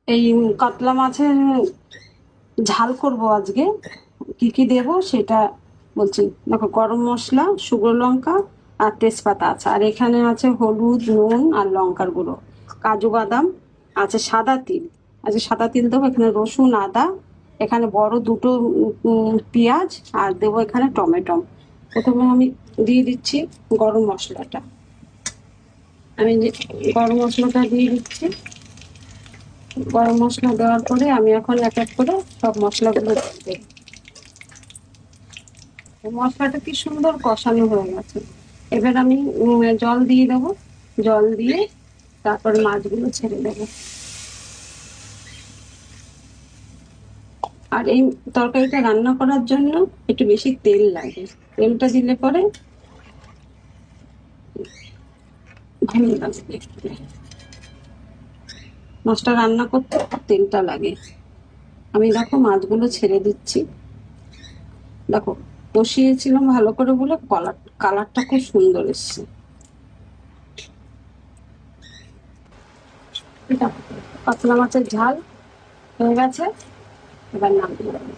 এই কাতলা মাছের ঝাল করব আজকে। কি কি দেব সেটা বলছি। দেখো, গরম মশলা, শুকনো লঙ্কা আর তেজপাতা আছে, আর এখানে আছে হলুদ, নুন আর লঙ্কার গুঁড়ো, কাজু বাদাম আছে, সাদা তিল আছে, সাদা তিল দেবো, এখানে রসুন, আদা, এখানে বড় দুটো পেঁয়াজ, আর দেবো এখানে টমেটো। প্রথমে আমি দিয়ে দিচ্ছি গরম মশলাটা। আমি যে গরম মশলাটা দিয়ে দিচ্ছি। গরম মশলা দেওয়ার পরে আমি এখন এক এক করে সব মশলাগুলো দিয়ে দেবো। মশলাটা কি সুন্দর কষানো হয়ে গেছে। এবার আমি জল দিয়ে দেবো। জল দিয়ে তারপর মাছগুলো ছেড়ে দেবো। আর এই তরকারিটা রান্না করার জন্য একটু বেশি তেল লাগে। তেলটা দিলে পরে ভালো লাগবে। মাছটা রান্না করতে তেলটা লাগে। আমি দেখো মাছগুলো ছেড়ে দিচ্ছি। দেখো, কষিয়েছিলাম ভালো করে বলে কালারটা খুব সুন্দর এসছে। এটা কাতলা মাছের ঝাল হয়ে গেছে। এবার নামিয়ে দেবো।